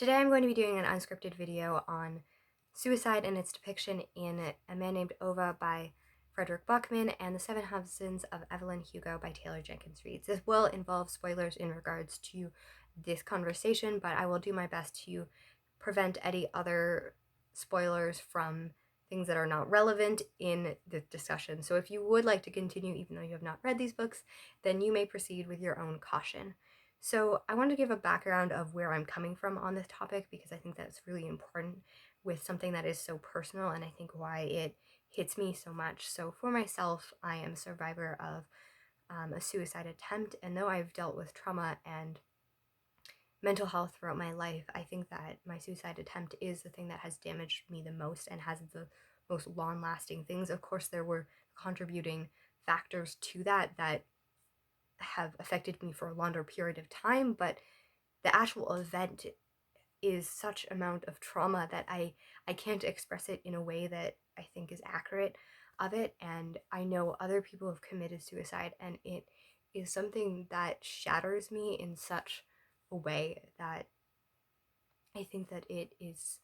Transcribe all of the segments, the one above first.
Today I'm going to be doing an unscripted video on suicide and its depiction in A Man Named Ova by Fredrik Backman and The Seven Husbands of Evelyn, Hugo by Jenkins Reid. This will involve spoilers in regards to this conversation, but I will do my best to prevent any other spoilers from things that are not relevant in the discussion. So if you would like to continue even though you have not read these books, then you may proceed with your own caution. So I want to give a background of where I'm coming from on this topic because I think that's really important with something that is so personal, and I think why it hits me so much. So for myself, I am a survivor of a suicide attempt, and though I've dealt with trauma and mental health throughout my life, I think that my suicide attempt is the thing that has damaged me the most and has the most long-lasting things. Of course, there were contributing factors to that have affected me for a longer period of time, but the actual event is such amount of trauma that I can't express it in a way that I think is accurate of it. And I know other people have committed suicide, and it is something that shatters me in such a way that I think that it is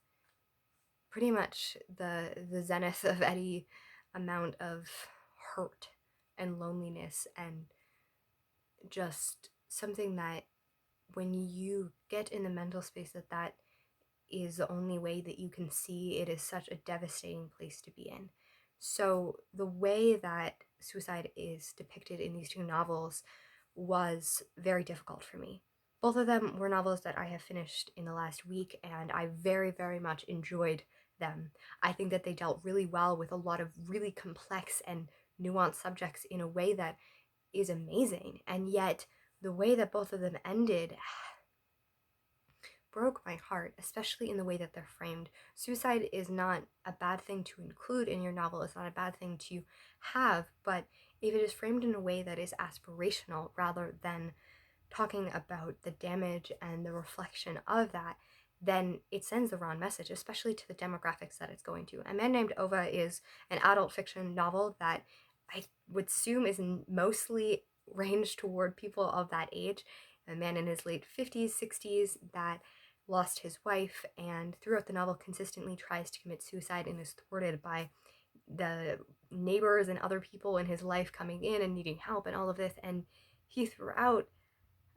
pretty much the zenith of any amount of hurt and loneliness, and just something that when you get in the mental space that is the only way that you can see, it is such a devastating place to be in. So the way that suicide is depicted in these two novels was very difficult for me. Both of them were novels that I have finished in the last week, and I very, very much enjoyed them. I think that they dealt really well with a lot of really complex and nuanced subjects in a way that is amazing, and yet the way that both of them ended broke my heart, especially in the way that they're framed. Suicide is not a bad thing to include in your novel, it's not a bad thing to have, but if it is framed in a way that is aspirational rather than talking about the damage and the reflection of that, then it sends the wrong message, especially to the demographics that it's going to. A Man Named Ova is an adult fiction novel that I would assume is mostly ranged toward people of that age. A man in his late 50s, 60s that lost his wife, and throughout the novel consistently tries to commit suicide and is thwarted by the neighbors and other people in his life coming in and needing help and all of this, and he throughout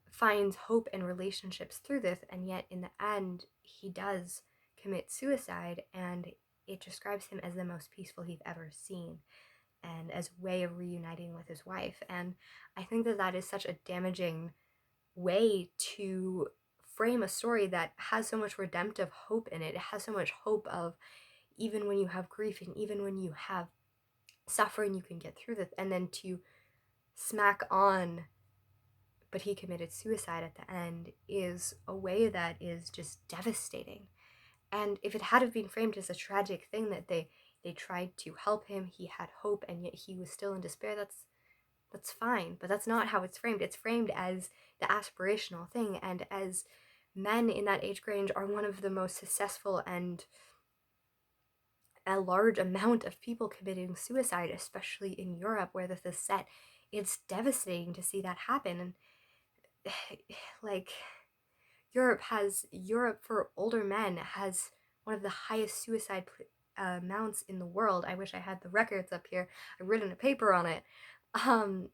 finds hope and relationships through this, and yet in the end he does commit suicide, and it describes him as the most peaceful he's ever seen and as a way of reuniting with his wife. And I think that that is such a damaging way to frame a story that has so much redemptive hope in it. It has so much hope of even when you have grief and even when you have suffering, you can get through this, and then to smack on but he committed suicide at the end is a way that is just devastating. And if it had have been framed as a tragic thing that they tried to help him, he had hope, and yet he was still in despair, that's fine. But that's not how it's framed. It's framed as the aspirational thing, and as men in that age range are one of the most successful and a large amount of people committing suicide, especially in Europe where this is set. It's devastating to see that happen. And like, Europe for older men has one of the highest suicide amounts in the world. I wish I had the records up here. I've written a paper on it. And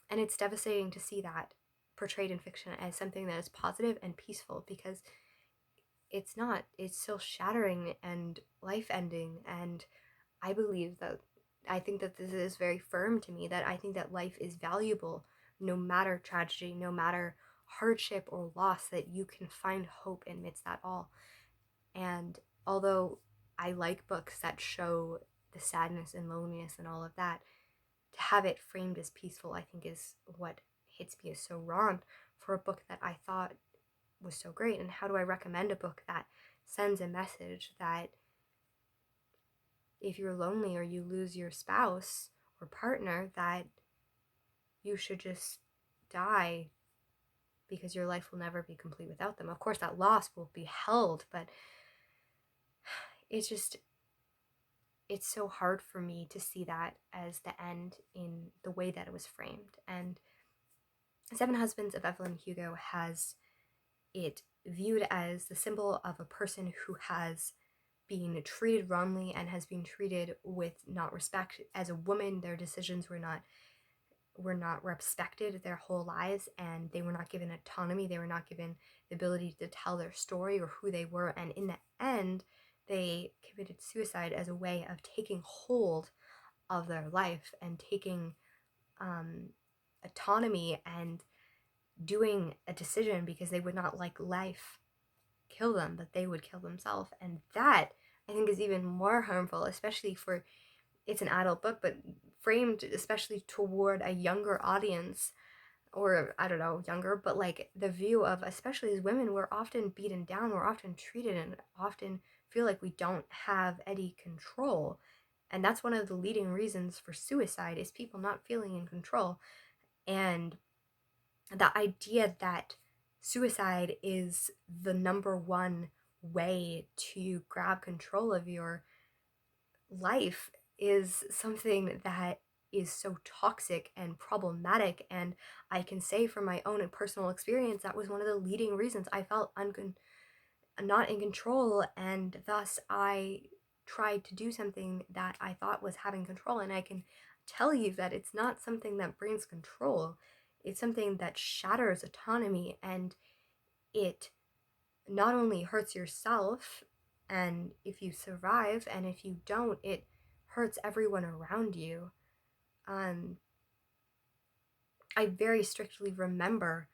it's devastating to see that portrayed in fiction as something that is positive and peaceful, because it's not. It's still shattering and life-ending, and I think that this is very firm to me, that I think that life is valuable no matter tragedy, no matter hardship or loss, that you can find hope amidst that all. And although I like books that show the sadness and loneliness and all of that, to have it framed as peaceful, I think, is what hits me as so wrong for a book that I thought was so great. And how do I recommend a book that sends a message that if you're lonely or you lose your spouse or partner, that you should just die because your life will never be complete without them? Of course, that loss will be held, but it's so hard for me to see that as the end in the way that it was framed. And Seven Husbands of Evelyn Hugo has it viewed as the symbol of a person who has been treated wrongly and has been treated with not respect. As a woman, their decisions were not respected their whole lives, and they were not given autonomy. They were not given the ability to tell their story or who they were, and in the end they committed suicide as a way of taking hold of their life and taking autonomy and doing a decision because they would not like life kill them, but they would kill themselves. And that, I think, is even more harmful, especially for, it's an adult book, but framed especially toward a younger audience, or I don't know, younger, but like the view of, especially as women, we're often beaten down, we're often treated, and often feel like we don't have any control. And that's one of the leading reasons for suicide, is people not feeling in control. And the idea that suicide is the number one way to grab control of your life is something that is so toxic and problematic. And I can say from my own personal experience, that was one of the leading reasons I felt not in control, and thus I tried to do something that I thought was having control. And I can tell you that it's not something that brings control. It's something that shatters autonomy, and it not only hurts yourself, and if you survive, and if you don't, it hurts everyone around you. I very strictly remember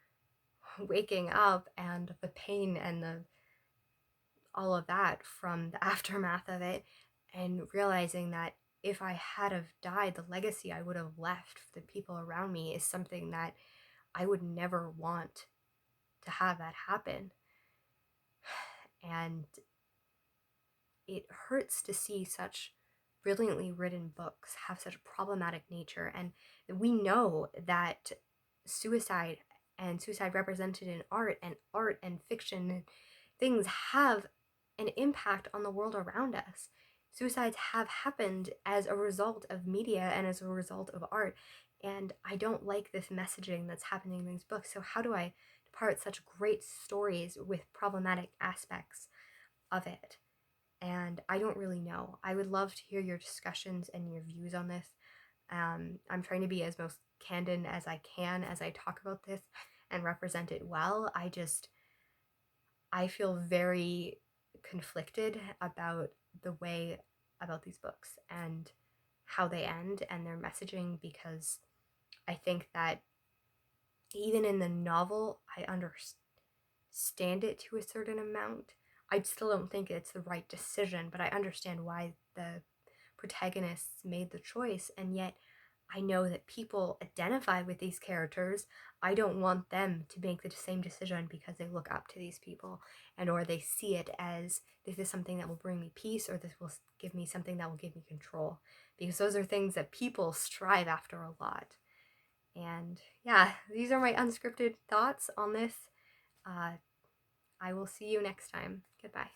waking up and the pain and all of that from the aftermath of it, and realizing that if I had have died, the legacy I would have left for the people around me is something that I would never want to have that happen. And it hurts to see such brilliantly written books have such a problematic nature. And we know that suicide, and suicide represented in art and fiction and things, have an impact on the world around us. Suicides have happened as a result of media and as a result of art. And I don't like this messaging that's happening in these books. So how do I depart such great stories with problematic aspects of it? And I don't really know. I would love to hear your discussions and your views on this. I'm trying to be as most candid as I can as I talk about this and represent it well. I feel very conflicted about these books and how they end and their messaging, because I think that even in the novel, I understand it to a certain amount. I still don't think it's the right decision, but I understand why the protagonists made the choice, and yet I know that people identify with these characters. I don't want them to make the same decision because they look up to these people, and or they see it as, this is something that will bring me peace, or this will give me something that will give me control, because those are things that people strive after a lot. And yeah, these are my unscripted thoughts on this. I will see you next time. Goodbye.